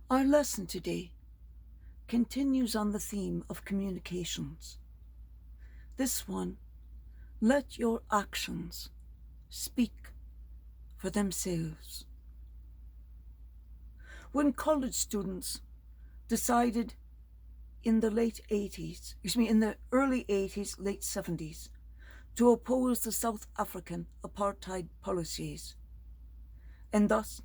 Our lesson today continues on the theme of communications. This one, let your actions speak for themselves. When college students decided in the early 80s, late 70s, to oppose the South African apartheid policies, and thus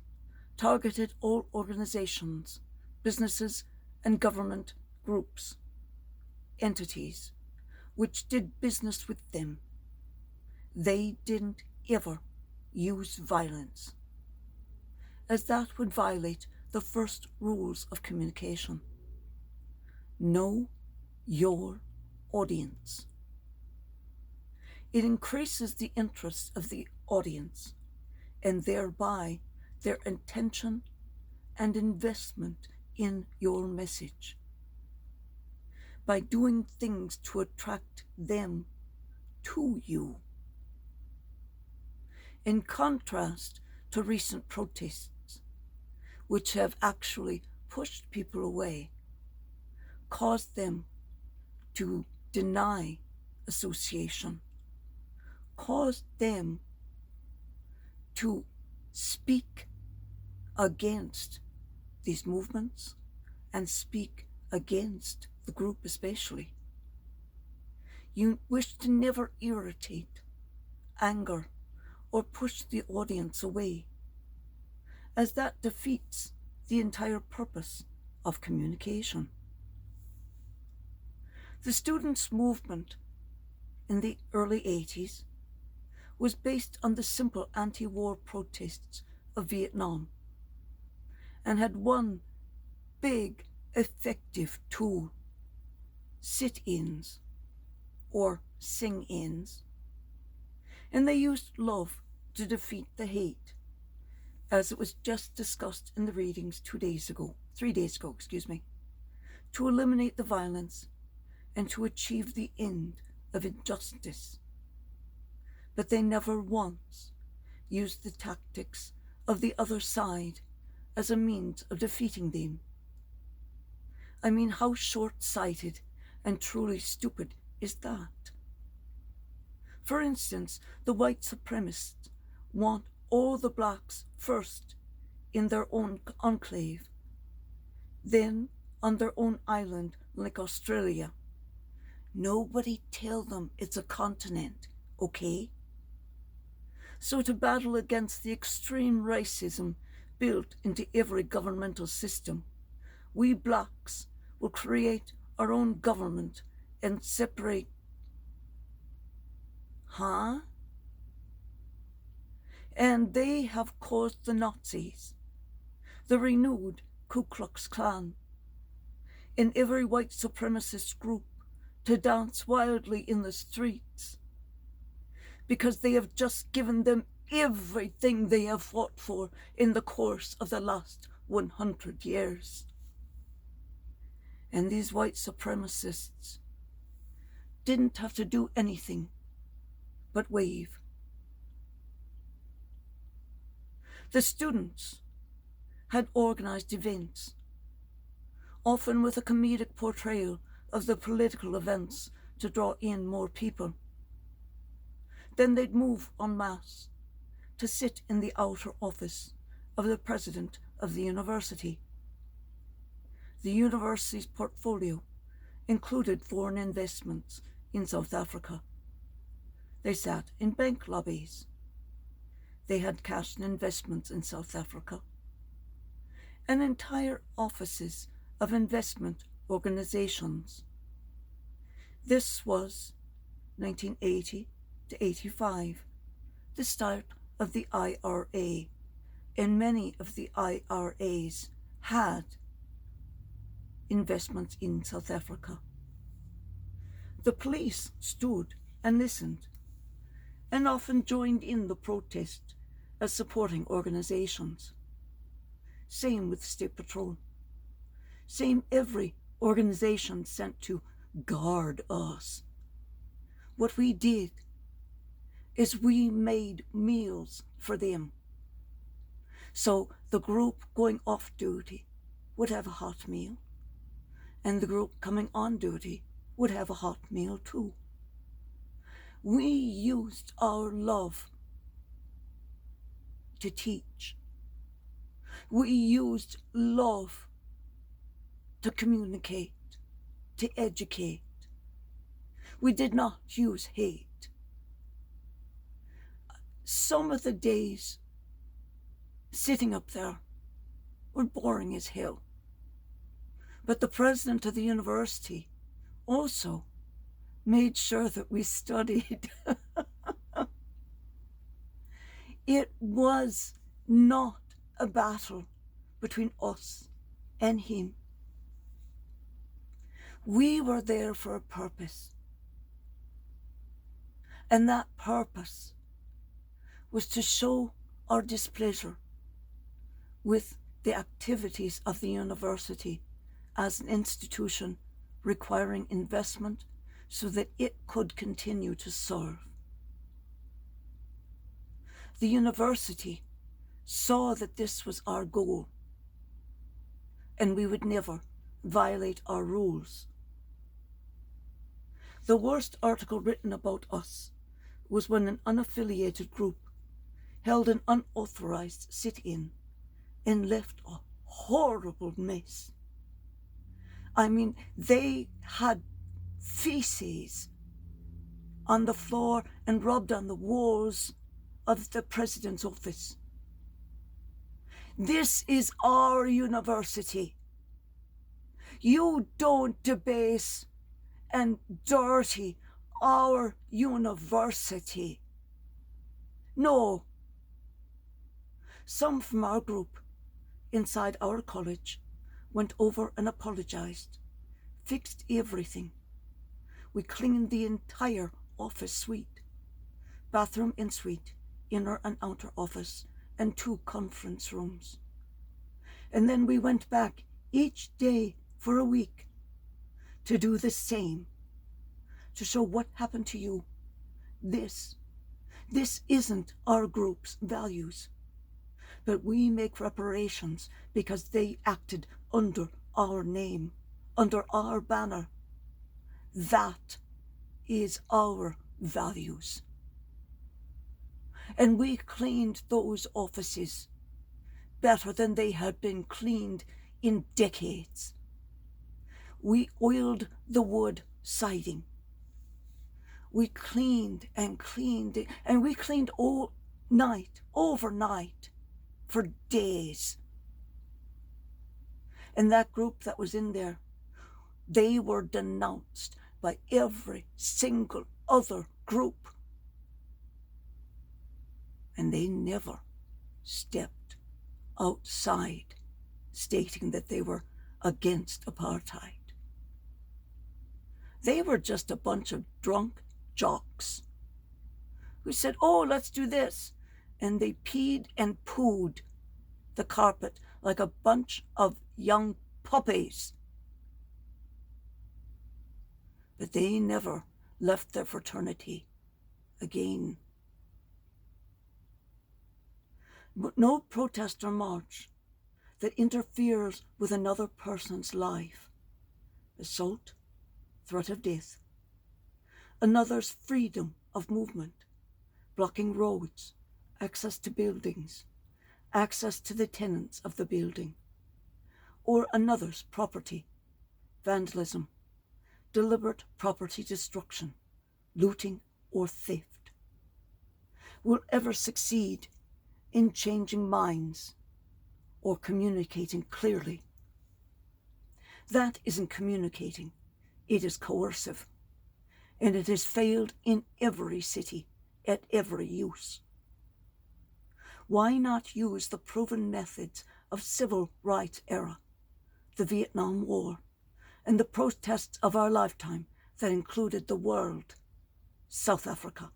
targeted all organizations, businesses, and government groups, entities, which did business with them. They didn't ever use violence, as that would violate the first rules of communication. Know your audience. It increases the interest of the audience and thereby their intention and investment in your message. By doing things to attract them to you. In contrast to recent protests, which have actually pushed people away, caused them to deny association, caused them to speak against these movements and speak against the group especially. You wish to never irritate, anger, or push the audience away, as that defeats the entire purpose of communication. The students' movement in the early 80s was based on the simple anti-war protests of Vietnam and had one big, effective tool: sit-ins or sing-ins. And they used love to defeat the hate, as it was just discussed in the readings 3 days ago, to eliminate the violence and to achieve the end of injustice. But they never once used the tactics of the other side as a means of defeating them. I mean, how short-sighted and truly stupid is that? For instance, the white supremacists want all the blacks first in their own enclave, then on their own island like Australia. Nobody tell them it's a continent, okay? So to battle against the extreme racism built into every governmental system, we blacks will create our own government and separate. And they have caused the Nazis, the renewed Ku Klux Klan, and every white supremacist group to dance wildly in the streets, because they have just given them everything they have fought for in the course of the last 100 years. And these white supremacists didn't have to do anything but wave. The students had organized events, often with a comedic portrayal of the political events to draw in more people. Then they'd move en masse to sit in the outer office of the president of the university. The university's portfolio included foreign investments in South Africa. They sat in bank lobbies. They had cash and investments in South Africa, and entire offices of investment organizations. This was 1980 to 85, the start of the IRA, and many of the IRAs had investments in South Africa. The police stood and listened, and often joined in the protest as supporting organizations. Same with State Patrol. Same every organization sent to guard us. What we did is we made meals for them. So the group going off duty would have a hot meal, and the group coming on duty would have a hot meal too. We used our love to teach. We used love to communicate, to educate. We did not use hate. Some of the days sitting up there were boring as hell. But the president of the university also made sure that we studied. It was not a battle between us and him. We were there for a purpose. And that purpose was to show our displeasure with the activities of the university as an institution requiring investment so that it could continue to serve. The university saw that this was our goal, and we would never violate our rules. The worst article written about us was when an unaffiliated group held an unauthorized sit-in and left a horrible mess. I mean, they had feces on the floor and rubbed on the walls of the president's office. This is our university. You don't debase and dirty our university. No. Some from our group inside our college went over and apologized, fixed everything. We cleaned the entire office suite, bathroom and suite, inner and outer office, and 2 conference rooms. And then we went back each day for a week to do the same, to show what happened to you. This isn't our group's values, but we make reparations because they acted under our name, under our banner. That is our values. And we cleaned those offices better than they had been cleaned in decades. We oiled the wood siding. We cleaned and cleaned, and we cleaned all night, overnight, for days. And that group that was in there, they were denounced by every single other group. And they never stepped outside stating that they were against apartheid. They were just a bunch of drunk jocks who said, oh, let's do this. And they peed and pooed the carpet like a bunch of young puppies. But they never left their fraternity again. But no protest or march that interferes with another person's life, assault, threat of death, another's freedom of movement, blocking roads, access to buildings, access to the tenants of the building, or another's property, vandalism, deliberate property destruction, looting, or theft, will ever succeed in changing minds or communicating clearly. That isn't communicating, it is coercive, and it has failed in every city at every use. Why not use the proven methods of civil rights era, the Vietnam War, and the protests of our lifetime that included the world, South Africa?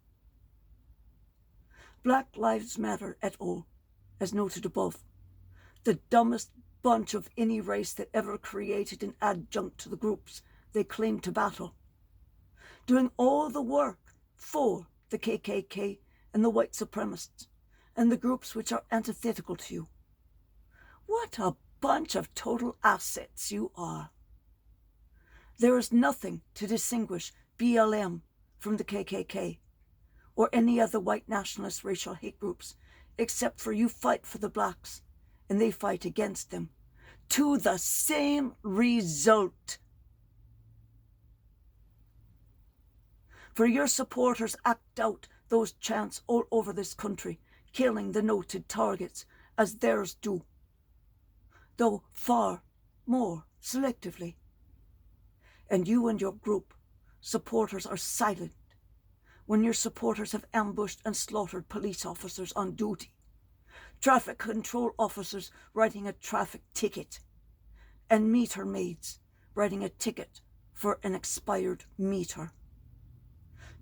Black Lives Matter et al., as noted above, the dumbest bunch of any race that ever created an adjunct to the groups they claim to battle, doing all the work for the KKK and the white supremacists and the groups which are antithetical to you. What a bunch of total assets you are. There is nothing to distinguish BLM from the KKK or any other white nationalist racial hate groups, except for you fight for the blacks and they fight against them, to the same result. For your supporters act out those chants all over this country, killing the noted targets as theirs do, though far more selectively. And you and your group supporters are silent when your supporters have ambushed and slaughtered police officers on duty, traffic control officers writing a traffic ticket, and meter maids writing a ticket for an expired meter.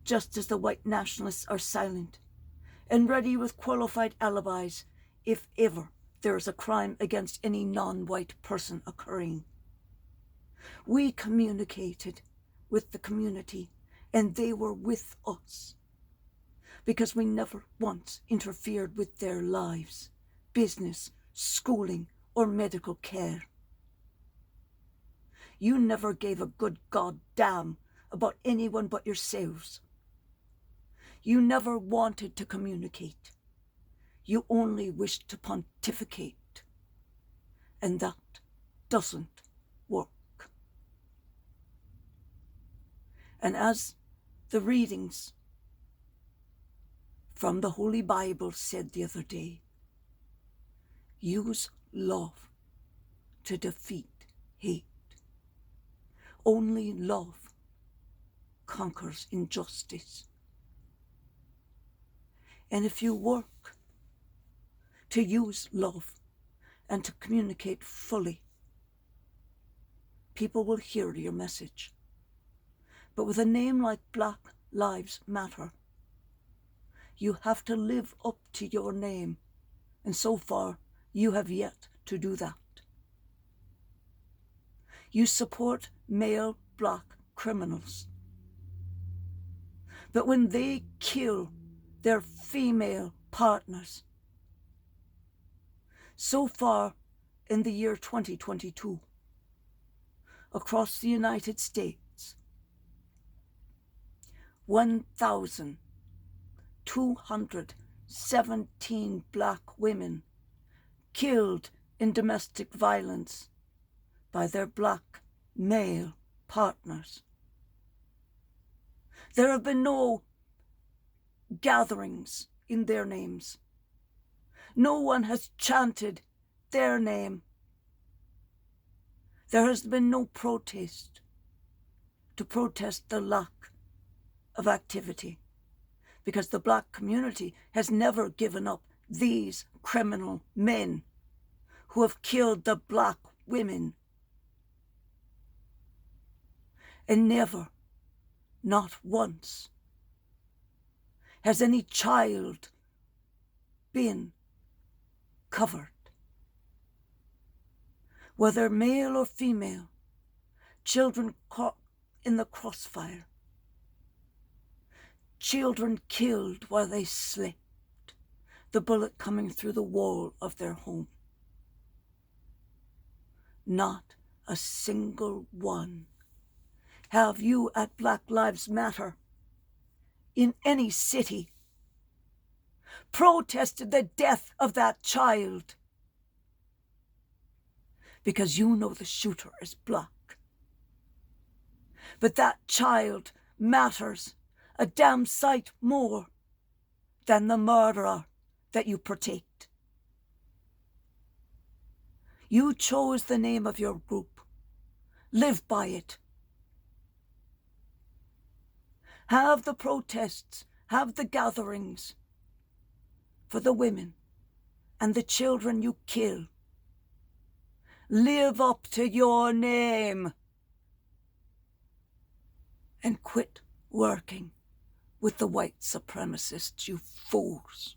Just as the white nationalists are silent and ready with qualified alibis if ever there is a crime against any non-white person occurring. We communicated with the community and they were with us because we never once interfered with their lives, business, schooling, or medical care. You never gave a good goddamn about anyone but yourselves. You never wanted to communicate. You only wished to pontificate. And that doesn't work. And as the readings from the Holy Bible said the other day, use love to defeat hate. Only love conquers injustice. And if you work to use love and to communicate fully, people will hear your message. But with a name like Black Lives Matter, you have to live up to your name, and so far you have yet to do that. You support male black criminals, but when they kill their female partners, so far in the year 2022, across the United States, 1,217 black women killed in domestic violence by their black male partners. There have been no gatherings in their names. No one has chanted their name. There has been no protest to protest the lack of activity, because the black community has never given up these criminal men who have killed the black women. And never, not once, has any child been covered. Whether male or female, children caught in the crossfire, children killed while they slept, the bullet coming through the wall of their home. Not a single one have you at Black Lives Matter in any city protested the death of that child, because you know the shooter is black. But that child matters a damn sight more than the murderer that you protect. You chose the name of your group. Live by it. Have the protests, have the gatherings for the women and the children you kill. Live up to your name and quit working with the white supremacists, you fools.